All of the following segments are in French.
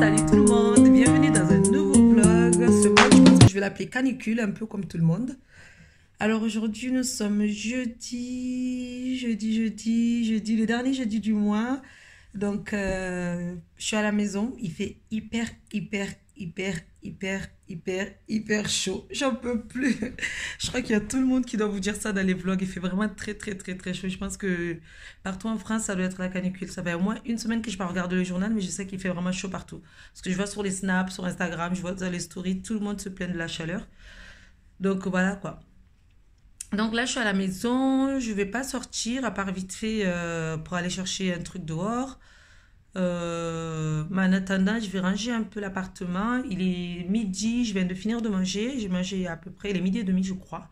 Salut tout le monde, bienvenue dans un nouveau vlog. Ce vlog, je pense que je vais l'appeler canicule, un peu comme tout le monde. Alors aujourd'hui, nous sommes jeudi, le dernier jeudi du mois. Donc, je suis à la maison. Il fait hyper chaud. J'en peux plus. Je crois qu'il y a tout le monde qui doit vous dire ça dans les vlogs. Il fait vraiment très chaud. Je pense que partout en France, ça doit être la canicule. Ça fait au moins une semaine que je n'ai pas regardé le journal, mais je sais qu'il fait vraiment chaud partout. Parce que je vois sur les snaps, sur Instagram, je vois dans les stories, tout le monde se plaint de la chaleur. Donc voilà quoi. Donc là, je suis à la maison. Je vais pas sortir, à part vite fait pour aller chercher un truc dehors. Mais en attendant, je vais ranger un peu l'appartement. Il est midi, je viens de finir de manger. J'ai mangé à peu près, il est midi et demi, je crois.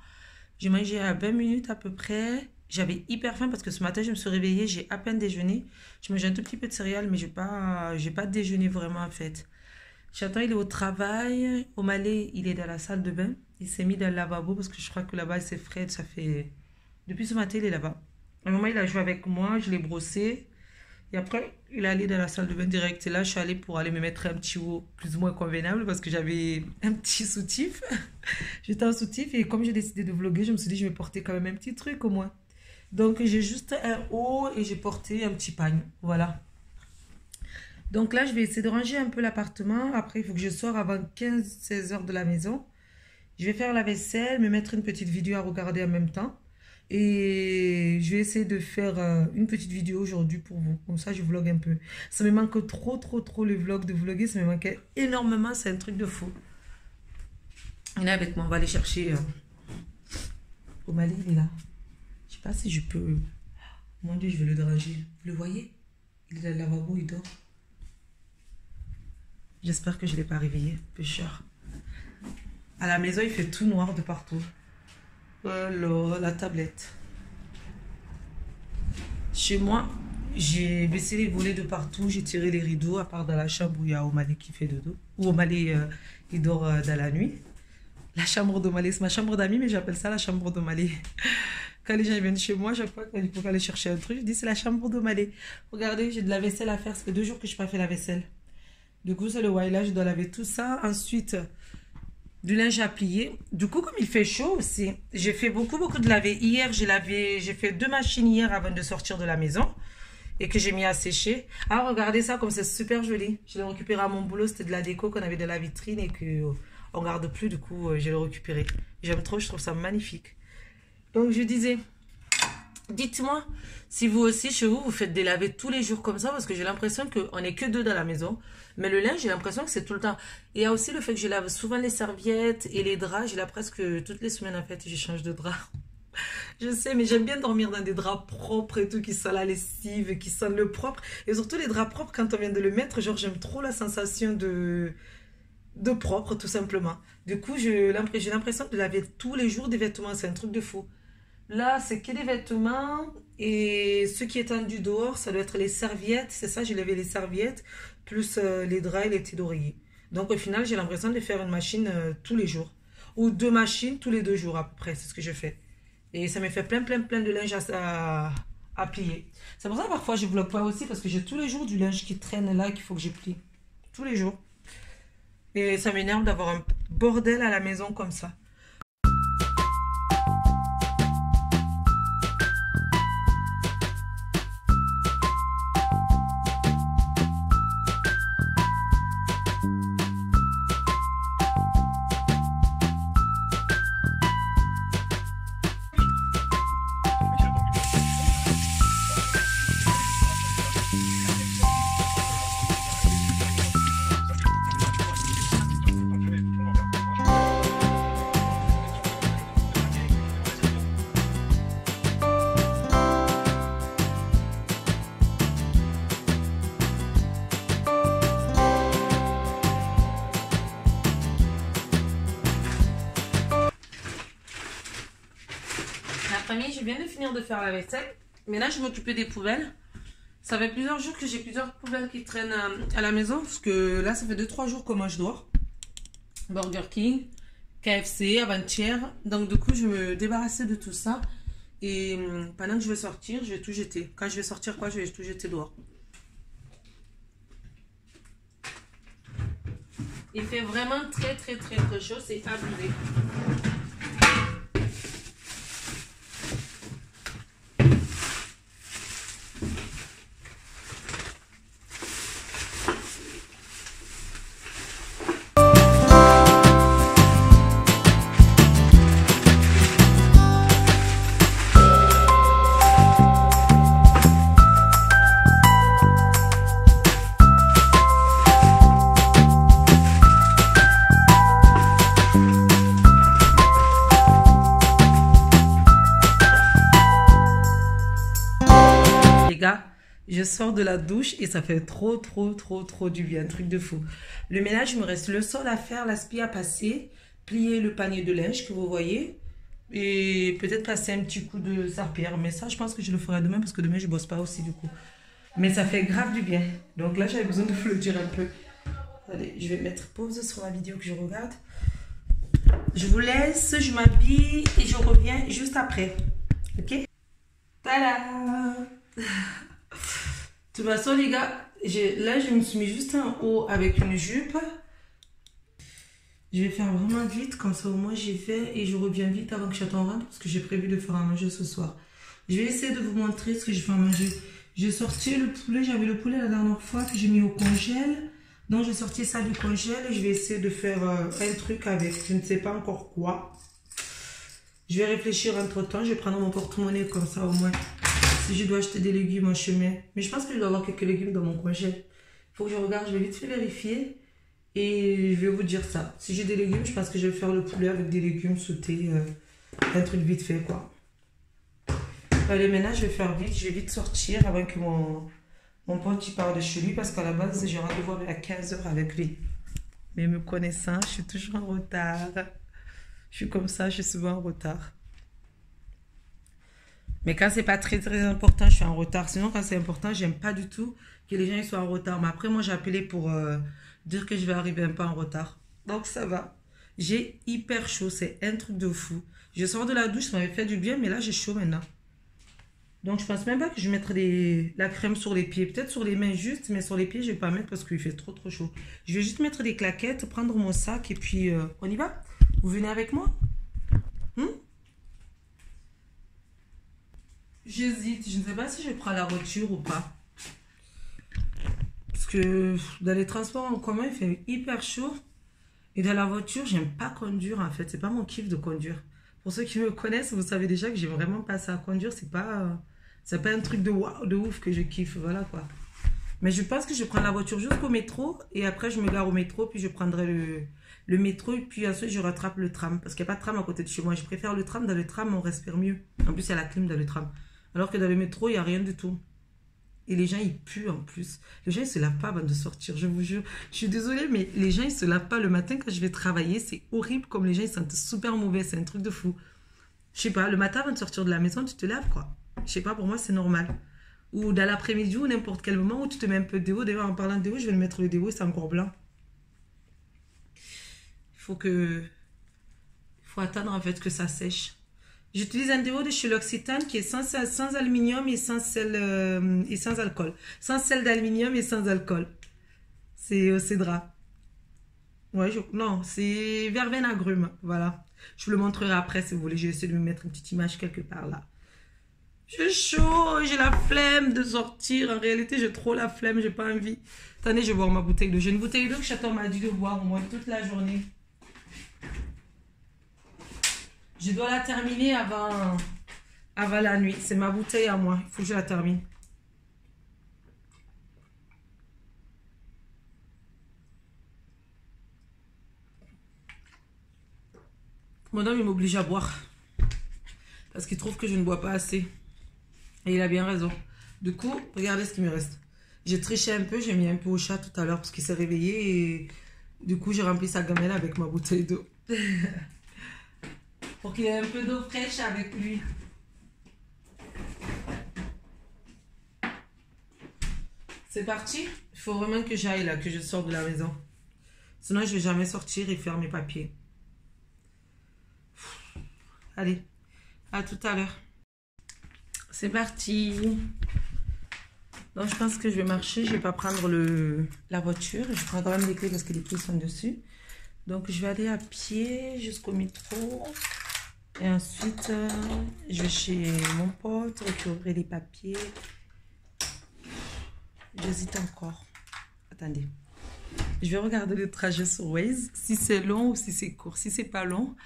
J'ai mangé à 20 minutes à peu près. J'avais hyper faim parce que ce matin, je me suis réveillée, j'ai à peine déjeuné. Je mangeais un tout petit peu de céréales, mais j'ai pas déjeuné vraiment en fait. J'attends, il est au travail. Au Malais, il est dans la salle de bain. Il s'est mis dans le lavabo parce que je crois que là-bas, c'est frais. Ça fait... Depuis ce matin, il est là-bas. À un moment, il a joué avec moi, je l'ai brossé. Et après, il est allé dans la salle de bain direct. Et là, je suis allée pour aller me mettre un petit haut plus ou moins convenable parce que j'avais un petit soutif. J'étais en soutif et comme j'ai décidé de vlogger, je me suis dit, je vais porter quand même un petit truc au moins. Donc, j'ai juste un haut et j'ai porté un petit pagne. Voilà. Donc là, je vais essayer de ranger un peu l'appartement. Après, il faut que je sorte avant 15-16 heures de la maison. Je vais faire la vaisselle, me mettre une petite vidéo à regarder en même temps. Et je vais essayer de faire une petite vidéo aujourd'hui pour vous. Comme ça, je vlog un peu. Ça me manque trop le vlog de vlogger. Ça me manquait énormément. C'est un truc de fou. Il est avec moi. On va aller chercher au Mali. Il est là. Je sais pas si je peux... Mon Dieu, je vais le déranger. Vous le voyez? Il est dans le lavabo, il dort. J'espère que je ne l'ai pas réveillé. Pécheur. À la maison, il fait tout noir de partout. Alors, la tablette. Chez moi, j'ai baissé les volets de partout. J'ai tiré les rideaux, à part dans la chambre où il y a Omalé qui fait dodo. Ou Omalé, il dort dans la nuit. La chambre d'Omalé, c'est ma chambre d'amis, mais j'appelle ça la chambre d'Omalé. Quand les gens viennent chez moi, chaque fois qu'il faut aller chercher un truc, je dis c'est la chambre d'Omalé. Regardez, j'ai de la vaisselle à faire. Ça fait 2 jours que je n'ai pas fait la vaisselle. Du coup, c'est le là, je dois laver tout ça. Ensuite, du linge à plier. Du coup, comme il fait chaud aussi, j'ai fait beaucoup de laver. Hier, j'ai fait 2 machines hier avant de sortir de la maison et que j'ai mis à sécher. Ah, regardez ça, comme c'est super joli. Je l'ai récupéré à mon boulot. C'était de la déco qu'on avait de la vitrine et qu'on ne garde plus. Du coup, je l'ai récupéré. J'aime trop, je trouve ça magnifique. Donc, je disais... Dites-moi si vous aussi, chez vous, vous faites des lavés tous les jours comme ça, parce que j'ai l'impression qu'on n'est que 2 dans la maison. Mais le linge, j'ai l'impression que c'est tout le temps. Et il y a aussi le fait que je lave souvent les serviettes et les draps. J'ai là presque toutes les semaines, en fait, je change de drap. Je sais, mais j'aime bien dormir dans des draps propres et tout, qui sentent la lessive, qui sentent le propre. Et surtout les draps propres, quand on vient de le mettre, genre, j'aime trop la sensation de propre, tout simplement. Du coup, j'ai l'impression de laver tous les jours des vêtements. C'est un truc de fou. Là, c'est que des vêtements et ce qui est tendu dehors, ça doit être les serviettes. C'est ça, j'ai lavé les serviettes, plus les draps et les petits d'oreiller. Donc, au final, j'ai l'impression de faire une machine tous les jours. Ou 2 machines tous les 2 jours à peu près, c'est ce que je fais. Et ça me fait plein de linge à plier. C'est pour ça que parfois, je ne vlog pas aussi parce que j'ai tous les jours du linge qui traîne là qu'il faut que je plie. Tous les jours. Et ça m'énerve d'avoir un bordel à la maison comme ça. Je viens de finir de faire la vaisselle. Mais là, je m'occupais des poubelles. Ça fait plusieurs jours que j'ai plusieurs poubelles qui traînent à la maison. Parce que là, ça fait 2-3 jours que moi je dors. Burger King, KFC, avant-hier. Donc, du coup, je me débarrassais de tout ça. Et pendant que je vais sortir, je vais tout jeter. Quand je vais sortir, quoi, je vais tout jeter dehors. Il fait vraiment très très très très chaud, c'est abusé. Je sors de la douche et ça fait trop du bien, un truc de fou. Le ménage, il me reste le sol à faire, l'aspi à passer, plier le panier de linge que vous voyez et peut-être passer un petit coup de serpillère. Mais ça, je pense que je le ferai demain parce que demain, je bosse pas aussi du coup. Mais ça fait grave du bien. Donc là, j'avais besoin de vous le dire un peu. Allez, je vais mettre pause sur la vidéo que je regarde. Je vous laisse, je m'habille et je reviens juste après. Ok? Tada! De toute façon, les gars, là, je me suis mis juste en haut avec une jupe. Je vais faire vraiment vite, comme ça au moins j'ai fait et je reviens vite avant que Chaton rentre parce que j'ai prévu de faire à manger ce soir. Je vais essayer de vous montrer ce que je fais à manger. J'ai sorti le poulet, j'avais le poulet la dernière fois que j'ai mis au congèle. Donc j'ai sorti ça du congèle et je vais essayer de faire un truc avec, je ne sais pas encore quoi. Je vais réfléchir entre temps, je vais prendre mon porte-monnaie comme ça au moins. Si je dois acheter des légumes en chemin. Mais je pense que je dois avoir quelques légumes dans mon congèle. Il faut que je regarde, je vais vite fait vérifier. Et je vais vous dire ça. Si j'ai des légumes, je pense que je vais faire le poulet avec des légumes sautés. Un truc vite fait quoi. Allez, maintenant je vais faire vite. Je vais vite sortir avant que mon pote il parte de chez lui. Parce qu'à la base, j'ai rendez-vous à 15h avec lui. Mais me connaissant, je suis toujours en retard. Je suis comme ça, je suis souvent en retard. Mais quand c'est pas très important, je suis en retard. Sinon, quand c'est important, j'aime pas du tout que les gens ils soient en retard. Mais après, moi, j'ai appelé pour dire que je vais arriver un peu en retard. Donc, ça va. J'ai hyper chaud. C'est un truc de fou. Je sors de la douche, ça m'avait fait du bien, mais là, j'ai chaud maintenant. Donc, je pense même pas que je vais mettre la crème sur les pieds. Peut-être sur les mains juste, mais sur les pieds, je vais pas mettre parce qu'il fait trop chaud. Je vais juste mettre des claquettes, prendre mon sac et puis on y va. Vous venez avec moi? J'hésite, je ne sais pas si je prends la voiture ou pas. Parce que dans les transports en commun, il fait hyper chaud. Et dans la voiture, j'aime pas conduire en fait. C'est pas mon kiff de conduire. Pour ceux qui me connaissent, vous savez déjà que j'aime vraiment pas ça à conduire. C'est pas un truc de waouh, de ouf que je kiffe. Voilà quoi. Mais je pense que je prends la voiture jusqu'au métro. Et après, je me gare au métro. Puis je prendrai le métro. Et puis ensuite, je rattrape le tram. Parce qu'il n'y a pas de tram à côté de chez moi. Je préfère le tram. Dans le tram, on respire mieux. En plus, il y a la clim dans le tram. Alors que dans le métro, il n'y a rien du tout. Et les gens, ils puent en plus. Les gens, ils se lavent pas avant de sortir, je vous jure. Je suis désolée, mais les gens, ils se lavent pas le matin quand je vais travailler. C'est horrible comme les gens, ils sentent super mauvais. C'est un truc de fou. Je sais pas, le matin avant de sortir de la maison, tu te laves, quoi. Je sais pas, pour moi, c'est normal. Ou dans l'après-midi ou n'importe quel moment où tu te mets un peu de déo. D'ailleurs, en parlant de déo, je vais le mettre le déo, c'est encore blanc. Il faut attendre en fait que ça sèche. J'utilise un déo de chez L'Occitane qui est sans aluminium et sans sel et sans alcool. Sans sel d'aluminium et sans alcool. C'est au cédra. Ouais, non, c'est verveine agrumes. Voilà. Je vous le montrerai après si vous voulez. J'ai essayé de me mettre une petite image quelque part là. J'ai chaud, j'ai la flemme de sortir. En réalité, j'ai trop la flemme, j'ai pas envie. Attendez, je vais boire ma bouteille d'eau. J'ai une bouteille d'eau que Chaton m'a dit de boire au moins toute la journée. Je dois la terminer avant la nuit. C'est ma bouteille à moi. Il faut que je la termine. Mon homme, il m'oblige à boire. Parce qu'il trouve que je ne bois pas assez. Et il a bien raison. Du coup, regardez ce qu'il me reste. J'ai triché un peu. J'ai mis un peu au chat tout à l'heure parce qu'il s'est réveillé. Et du coup, j'ai rempli sa gamelle avec ma bouteille d'eau. Pour qu'il ait un peu d'eau fraîche avec lui. C'est parti. Il faut vraiment que j'aille là, que je sorte de la maison. Sinon, je ne vais jamais sortir et faire mes papiers. Allez, à tout à l'heure. C'est parti. Donc, je pense que je vais marcher. Je vais pas prendre la voiture. Je prends quand même les clés parce que les clés sont dessus. Donc, je vais aller à pied jusqu'au métro. Et ensuite, je vais chez mon pote récupérer les papiers. J'hésite encore. Attendez. Je vais regarder le trajet sur Waze. Si c'est long ou si c'est court. Si c'est pas long,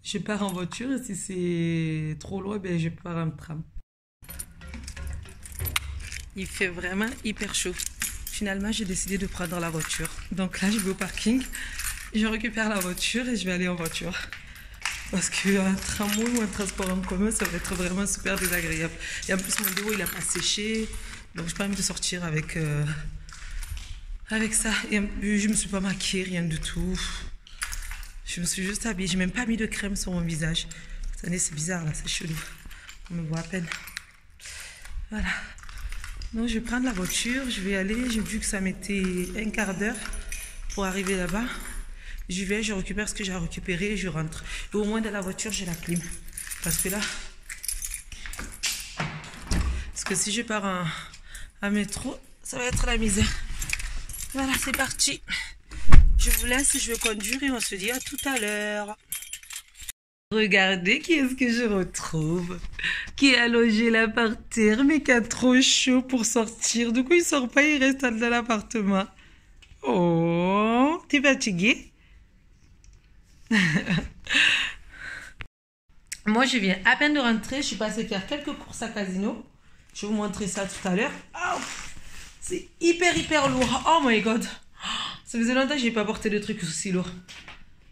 je pars en voiture. Et si c'est trop loin, ben, je pars en tram. Il fait vraiment hyper chaud. Finalement, j'ai décidé de prendre la voiture. Donc là, je vais au parking. Je récupère la voiture et je vais aller en voiture. Parce qu'un tramway ou un transport en commun, ça va être vraiment super désagréable. Et en plus, mon dos, il n'a pas séché. Donc, je n'ai pas envie de sortir avec ça. Et je ne me suis pas maquillée, rien du tout. Je me suis juste habillée. Je n'ai même pas mis de crème sur mon visage. Attendez, c'est bizarre là, c'est chelou. On me voit à peine. Voilà. Donc, je vais prendre la voiture. Je vais aller. J'ai vu que ça mettait un quart d'heure pour arriver là-bas. J'y vais, je récupère ce que j'ai à récupérer et je rentre. Et au moins dans la voiture, j'ai la clim. Parce que là... Parce que si je pars en métro, ça va être la misère. Voilà, c'est parti. Je vous laisse, je vais conduire et on se dit à tout à l'heure. Regardez qui est-ce que je retrouve. Qui est allongé là par terre, mais qui a trop chaud pour sortir. Du coup, il sort pas, il reste dans l'appartement. Oh, t'es fatigué? Moi, je viens à peine de rentrer. Je suis passée faire quelques courses à Casino. Je vais vous montrer ça tout à l'heure. Oh, c'est hyper lourd. Oh my god. Ça faisait longtemps que je n'ai pas porté de trucs aussi lourds.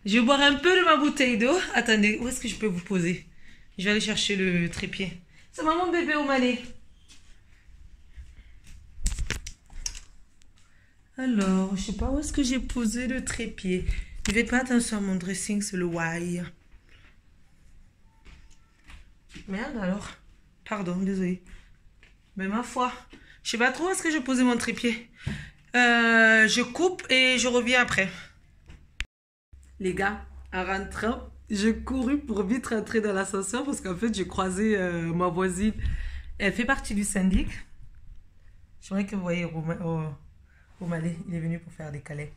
Je vais boire un peu de ma bouteille d'eau. Attendez, où est-ce que je peux vous poser? Je vais aller chercher le trépied. C'est maman bébé au Malais. Alors, je sais pas où est-ce que j'ai posé le trépied. Ne faites pas attention à mon dressing, c'est le why. Merde alors. Pardon, désolé. Mais ma foi, je sais pas trop où est-ce que j'ai posé mon trépied. Je coupe et je reviens après. Les gars, en rentrant, j'ai couru pour vite rentrer dans l'ascenseur parce qu'en fait, j'ai croisé ma voisine. Elle fait partie du syndic. J'aimerais que vous voyez Romalé, il est venu pour faire des câlins.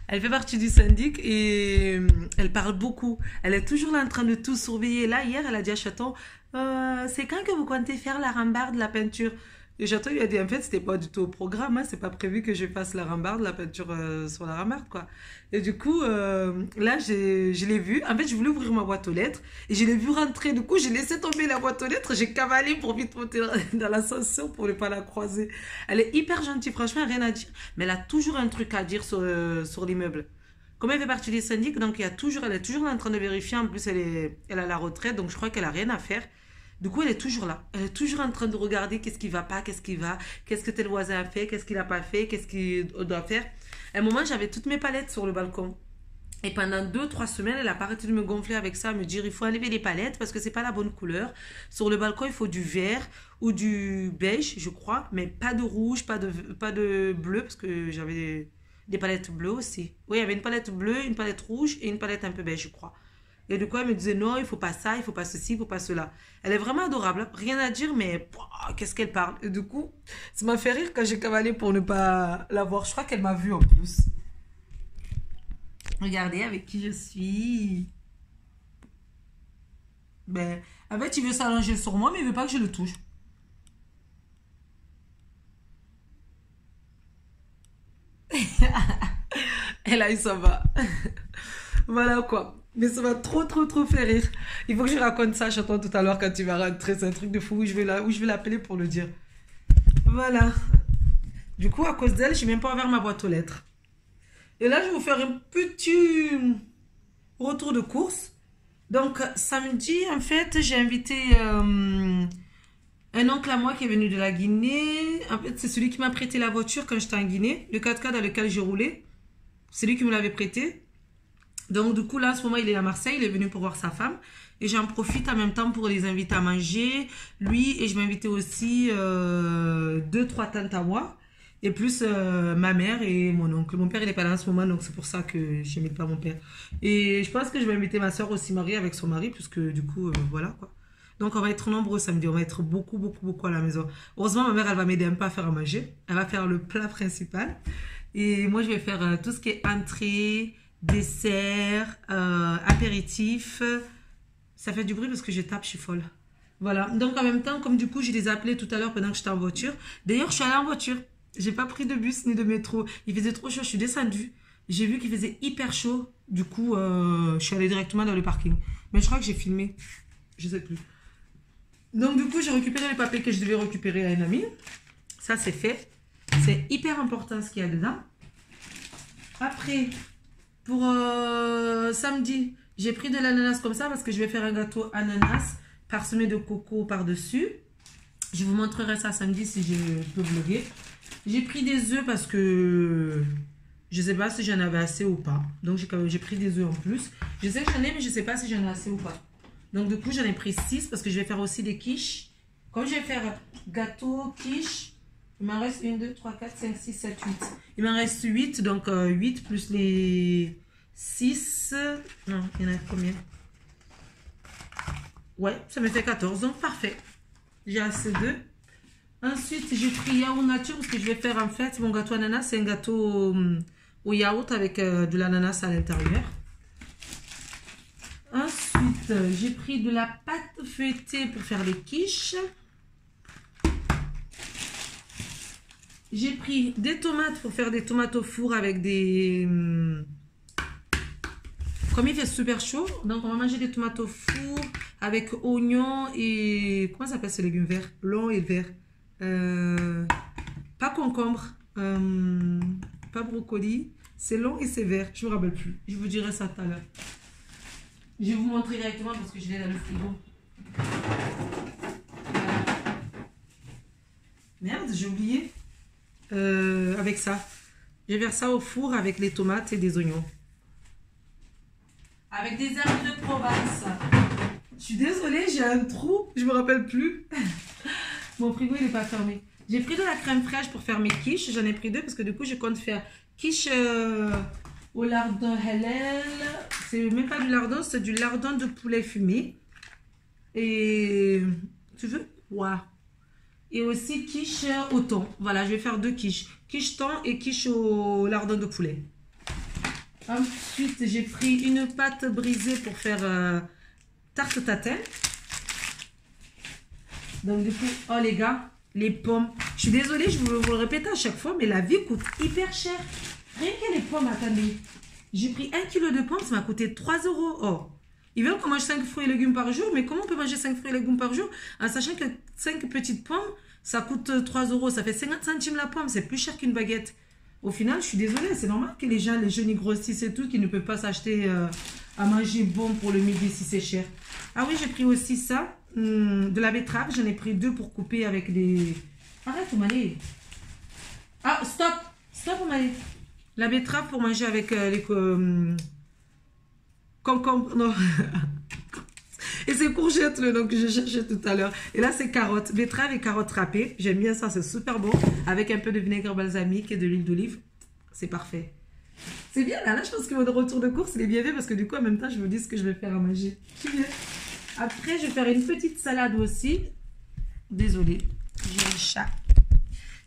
Elle fait partie du syndic et elle parle beaucoup. Elle est toujours là en train de tout surveiller. Là, hier, elle a dit à Chaton, c'est quand que vous comptez faire la rambarde, la peinture? Et Chaton lui a dit, en fait, c'était pas du tout au programme. Hein, c'est pas prévu que je fasse la rambarde, la peinture sur la rambarde, quoi. Et du coup, là, je l'ai vu. En fait, je voulais ouvrir ma boîte aux lettres et je l'ai vu rentrer. Du coup, j'ai laissé tomber la boîte aux lettres. J'ai cavalé pour vite monter dans l'ascenseur pour ne pas la croiser. Elle est hyper gentille, franchement, rien à dire. Mais elle a toujours un truc à dire sur l'immeuble. Comme elle fait partie des syndics, donc elle est toujours là en train de vérifier. En plus, elle a la retraite, donc je crois qu'elle a rien à faire. Du coup, elle est toujours là. Elle est toujours en train de regarder qu'est-ce qui va pas, qu'est-ce qui va, qu'est-ce que tel voisin a fait, qu'est-ce qu'il n'a pas fait, qu'est-ce qu'il doit faire. À un moment, j'avais toutes mes palettes sur le balcon. Et pendant 2-3 semaines, elle a pas arrêté de me gonfler avec ça, me dire il faut enlever les palettes parce que c'est pas la bonne couleur. Sur le balcon, il faut du vert ou du beige, je crois, mais pas de rouge, pas de bleu parce que j'avais des palettes bleues aussi. Oui, il y avait une palette bleue, une palette rouge et une palette un peu beige, je crois. Et du coup, elle me disait non, il faut pas ça, il faut pas ceci, il faut pas cela. Elle est vraiment adorable, hein. Rien à dire, mais qu'est-ce qu'elle parle. Et du coup, ça m'a fait rire quand j'ai cavalé pour ne pas la voir. Je crois qu'elle m'a vue en plus. Regardez avec qui je suis. Ben, en fait, il veut s'allonger sur moi, mais il veut pas que je le touche. Et là, il s'en va. Voilà quoi. Mais ça va trop faire rire. Il faut que je raconte ça, j'attends tout à l'heure quand tu vas rentrer. C'est un truc de fou où je vais l'appeler pour le dire. Voilà. Du coup, à cause d'elle, je n'ai même pas ouvert ma boîte aux lettres. Et là, je vais vous faire un petit retour de course. Donc, samedi, en fait, j'ai invité un oncle à moi qui est venu de la Guinée. En fait, c'est celui qui m'a prêté la voiture quand j'étais en Guinée. Le 4x4 dans lequel j'ai roulé. C'est lui qui me l'avait prêté. Donc, du coup, là, en ce moment, il est à Marseille. Il est venu pour voir sa femme. Et j'en profite en même temps pour les inviter à manger. Lui, et je m'invitais aussi 2-3 tantes à moi. Et plus ma mère et mon oncle. Mon père, il n'est pas là en ce moment, donc c'est pour ça que je n'invite pas mon père. Et je pense que je vais inviter ma soeur aussi mariée avec son mari, puisque du coup, voilà quoi. Donc, on va être nombreux samedi. On va être beaucoup, beaucoup, beaucoup à la maison. Heureusement, ma mère, elle va m'aider un peu à faire à manger. Elle va faire le plat principal. Et moi, je vais faire tout ce qui est entrée, dessert, apéritif. Ça fait du bruit parce que je tape, je suis folle. Voilà. Donc, en même temps, comme du coup, je les ai appelés tout à l'heure pendant que j'étais en voiture. D'ailleurs, je suis allée en voiture. J'ai pas pris de bus ni de métro. Il faisait trop chaud. Je suis descendue. J'ai vu qu'il faisait hyper chaud. Du coup, je suis allée directement dans le parking. Mais je crois que j'ai filmé. Je sais plus. Donc, du coup, j'ai récupéré les papiers que je devais récupérer à une amie. Ça, c'est fait. C'est hyper important ce qu'il y a dedans. Après, pour samedi, j'ai pris de l'ananas comme ça parce que je vais faire un gâteau ananas parsemé de coco par-dessus. Je vous montrerai ça samedi si je peux vlogger. J'ai pris des œufs parce que je ne sais pas si j'en avais assez ou pas. Donc, j'ai pris des œufs en plus. Je sais que j'en ai, mais je ne sais pas si j'en ai assez ou pas. Donc, du coup, j'en ai pris 6 parce que je vais faire aussi des quiches. Comme je vais faire gâteau, quiche, il m'en reste 1, 2, 3, 4, 5, 6, 7, 8. Il m'en reste 8, donc 8 plus les 6. Non, il y en a combien? Ouais, ça me fait 14, donc parfait. J'ai assez d'œufs. Ensuite, j'ai pris yaourt nature parce que je vais faire en fait mon gâteau ananas. C'est un gâteau au yaourt avec de l'ananas à l'intérieur. Ensuite, j'ai pris de la pâte feuilletée pour faire les quiches. J'ai pris des tomates pour faire des tomates au four avec des... Comme il fait super chaud, donc on va manger des tomates au four avec oignons et... Comment ça s'appelle ce légume vert? Long et vert. Pas concombre, pas brocoli. C'est long et c'est vert. Je ne me rappelle plus. Je vous dirai ça tout à l'heure. Je vais vous montrer directement parce que je l'ai dans le frigo. Merde, j'ai oublié. Avec ça. Je vais faire ça au four avec les tomates et des oignons. Avec des herbes de Provence. Je suis désolée, j'ai un trou. Je me rappelle plus. Mon frigo, il n'est pas fermé. J'ai pris de la crème fraîche pour faire mes quiches. J'en ai pris 2 parce que du coup, je compte faire quiche au lardon halal. C'est même pas du lardon, c'est du lardon de poulet fumé. Et tu veux? Ouais. Et aussi quiche au thon. Voilà, je vais faire 2 quiches. Quiche thon et quiche au lardon de poulet. Ensuite, j'ai pris une pâte brisée pour faire tarte tatin. Donc du coup, oh les gars, les pommes. Je suis désolée, je vous le répète à chaque fois, mais la vie coûte hyper cher. Rien que les pommes, attendez. J'ai pris 1 kg de pommes, ça m'a coûté 3 €. Oh. Ils veulent qu'on mange 5 fruits et légumes par jour, mais comment on peut manger 5 fruits et légumes par jour en sachant que 5 petites pommes, ça coûte 3 €. Ça fait 50 centimes la pomme, c'est plus cher qu'une baguette. Au final, je suis désolée, c'est normal que les gens, les jeunes, ils grossissent et tout, qu'ils ne peuvent pas s'acheter à manger bon pour le midi si c'est cher. Ah oui, j'ai pris aussi ça, de la betterave. J'en ai pris 2 pour couper avec des... Arrête, Omalé. Ah, stop. Stop, Omalé. La betterave pour manger avec les concombres. Non. Et c'est courgette le nom que je cherchais tout à l'heure. Et là, c'est carottes. Betterave et carottes râpées. J'aime bien ça, c'est super bon. Avec un peu de vinaigre balsamique et de l'huile d'olive. C'est parfait. C'est bien, là, je pense que mon retour de course, il est bien fait parce que du coup, en même temps, je vous dis ce que je vais faire à manger. C'est bien. Après, je vais faire une petite salade aussi. Désolée, j'ai le chat.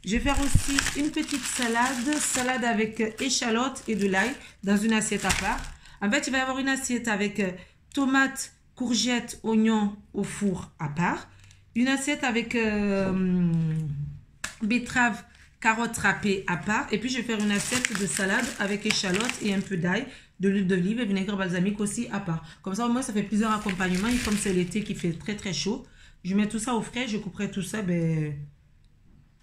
Je vais faire aussi une petite salade avec échalotes et de l'ail dans une assiette à part. En fait, il va y avoir une assiette avec tomates, courgettes, oignons au four à part. Une assiette avec betterave, carottes râpées à part. Et puis, je vais faire une assiette de salade avec échalotes et un peu d'ail, de l'huile d'olive et vinaigre balsamique aussi à part. Comme ça, au moins, ça fait plusieurs accompagnements. Et comme c'est l'été qui fait très, très chaud, je mets tout ça au frais. Je couperai tout ça, ben...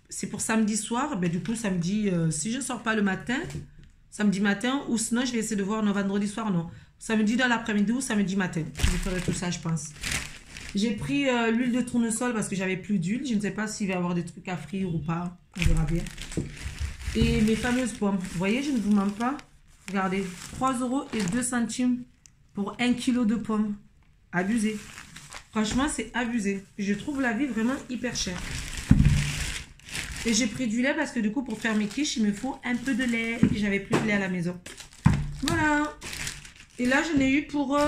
C'est pour samedi soir. Ben, du coup, samedi, si je ne sors pas le matin, samedi matin, ou sinon, je vais essayer de voir, non, vendredi soir, non. Samedi dans l'après-midi ou samedi matin. Je ferai tout ça, je pense. J'ai pris l'huile de tournesol parce que j'avais plus d'huile. Je ne sais pas s'il va y avoir des trucs à frire ou pas. On verra bien. Et mes fameuses pommes. Vous voyez, je ne vous mens pas. Regardez, 3,02 € pour 1 kg de pommes. Abusé. Franchement, c'est abusé. Je trouve la vie vraiment hyper chère. Et j'ai pris du lait parce que du coup, pour faire mes quiches, il me faut un peu de lait. Et j'avais plus de lait à la maison. Voilà. Et là, j'en ai eu pour,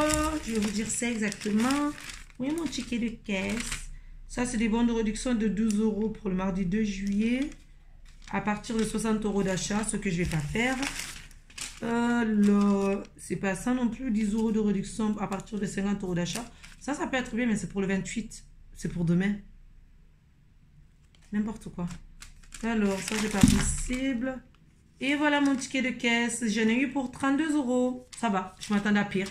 je vais vous dire ça exactement, Oui, mon ticket de caisse. Ça, c'est des bons de réduction de 12 € pour le mardi 2 juillet. À partir de 60 € d'achat, ce que je vais pas faire. C'est pas ça non plus, 10 € de réduction à partir de 50 € d'achat. Ça peut être bien, mais c'est pour le 28. C'est pour demain. N'importe quoi. Alors, ça, c'est pas possible. Et voilà mon ticket de caisse. J'en ai eu pour 32 €. Ça va, je m'attendais à pire.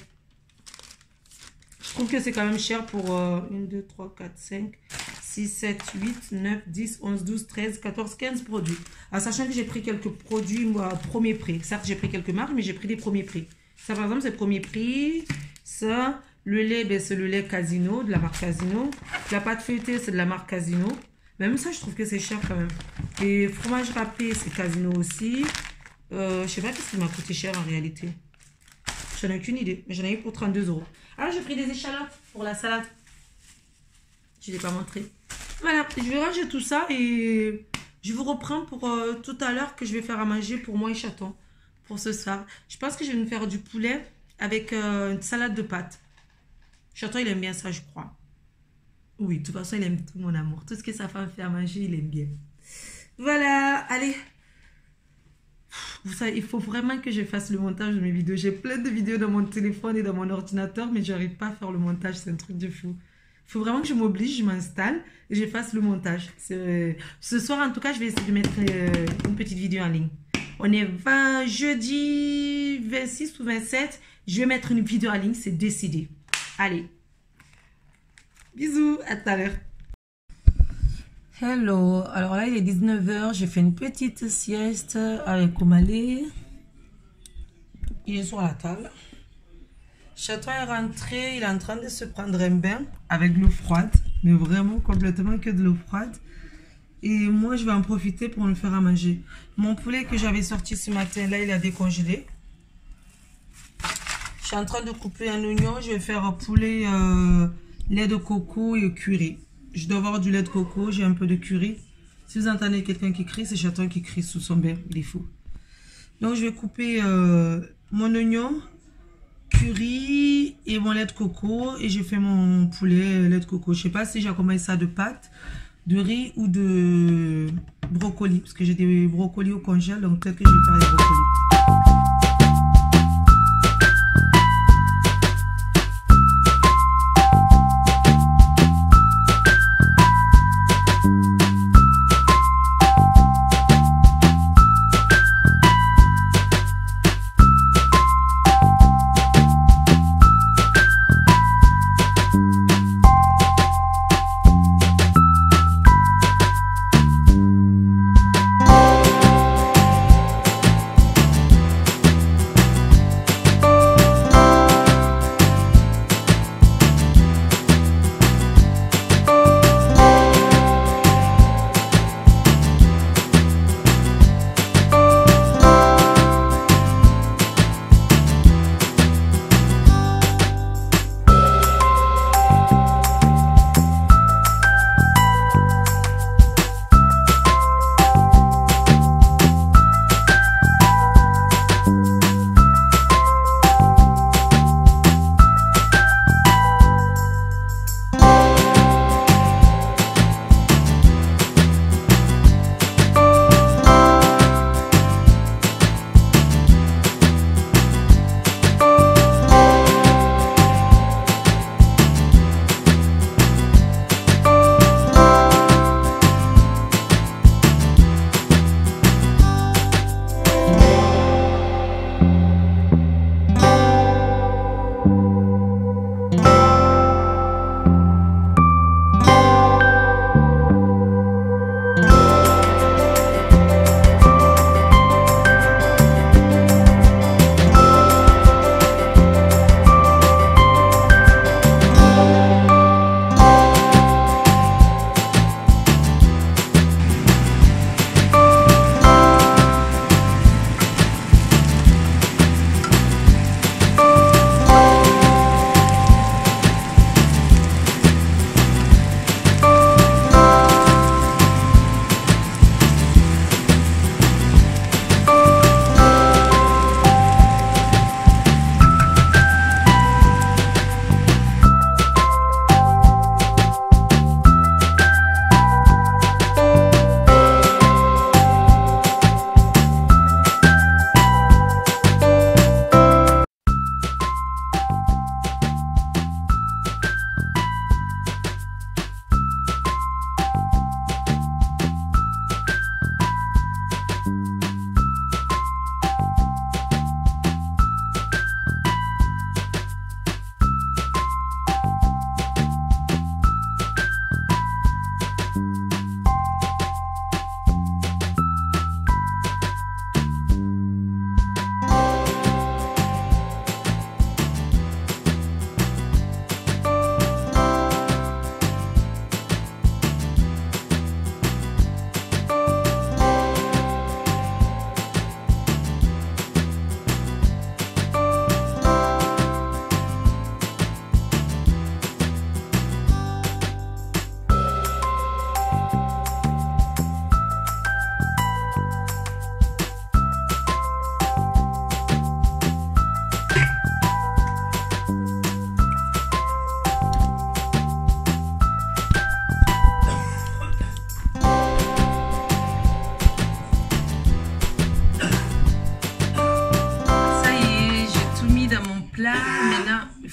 Je trouve que c'est quand même cher pour 1, 2, 3, 4, 5, 6, 7, 8, 9, 10, 11, 12, 13, 14, 15 produits. En sachant que j'ai pris quelques produits premier prix. Certes, j'ai pris quelques marques, mais j'ai pris des premiers prix. Ça, par exemple, c'est premier prix. Ça, le lait, ben, c'est le lait Casino, de la marque Casino. La pâte feuilletée, c'est de la marque Casino. Même ça, je trouve que c'est cher quand même. Et fromage râpé, c'est Casino aussi. Je sais pas qu'est-ce qui m'a coûté cher en réalité. J'en ai aucune idée, mais j'en ai eu pour 32 €. Alors, j'ai pris des échalotes pour la salade. Je ne l'ai pas montré. Voilà, je vais ranger tout ça et je vous reprends pour tout à l'heure que je vais faire à manger pour moi et Chaton. Pour ce soir. Je pense que je vais me faire du poulet avec une salade de pâtes. Chaton, il aime bien ça, je crois. Oui, de toute façon, il aime tout, mon amour. Tout ce que sa femme fait à manger, il aime bien. Voilà, allez. Vous savez, il faut vraiment que je fasse le montage de mes vidéos. J'ai plein de vidéos dans mon téléphone et dans mon ordinateur, mais j'arrive pas à faire le montage. C'est un truc de fou. Il faut vraiment que je m'oblige, je m'installe et je fasse le montage. Ce soir, en tout cas, je vais essayer de mettre une petite vidéo en ligne. On est jeudi 26 ou 27. Je vais mettre une vidéo en ligne, c'est décidé. Allez. Bisous, à tout à l'heure. Hello, alors là il est 19 h, j'ai fait une petite sieste avec Omalé. Il est sur la table. Chaton est rentré, il est en train de se prendre un bain avec de l'eau froide, mais vraiment complètement que de l'eau froide. Et moi je vais en profiter pour me faire à manger. Mon poulet que j'avais sorti ce matin, là il a décongelé. Je suis en train de couper un oignon, je vais faire un poulet lait de coco et curry. Je dois avoir du lait de coco, j'ai un peu de curry. Si vous entendez quelqu'un qui crie, c'est Chaton qui crie sous son bain, il est fou. Donc je vais couper mon oignon, curry et mon lait de coco. Et j'ai fait mon poulet lait de coco. Je ne sais pas si j'accompagne ça de pâtes, de riz ou de brocoli. Parce que j'ai des brocolis au congèle, donc peut-être que je vais faire des brocolis.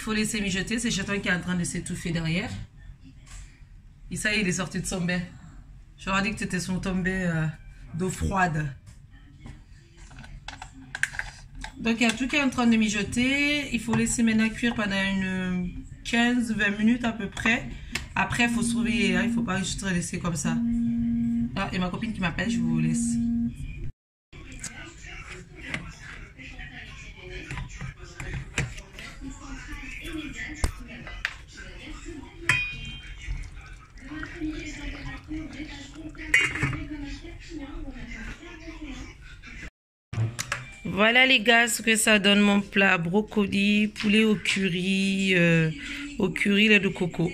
faut laisser mijoter. C'est Chaton qui est en train de s'étouffer derrière. Et ça, il est sorti de son bain. J'aurais dit que tu étais son tombé d'eau froide. Donc, il y a tout qui est en train de mijoter. Il faut laisser maintenant cuire pendant une 15-20 minutes à peu près. Après, il faut surveiller. Hein, il ne faut pas juste laisser comme ça. Ah, et ma copine qui m'appelle, je vous laisse. Voilà les gars ce que ça donne mon plat brocoli, poulet au curry lait de coco.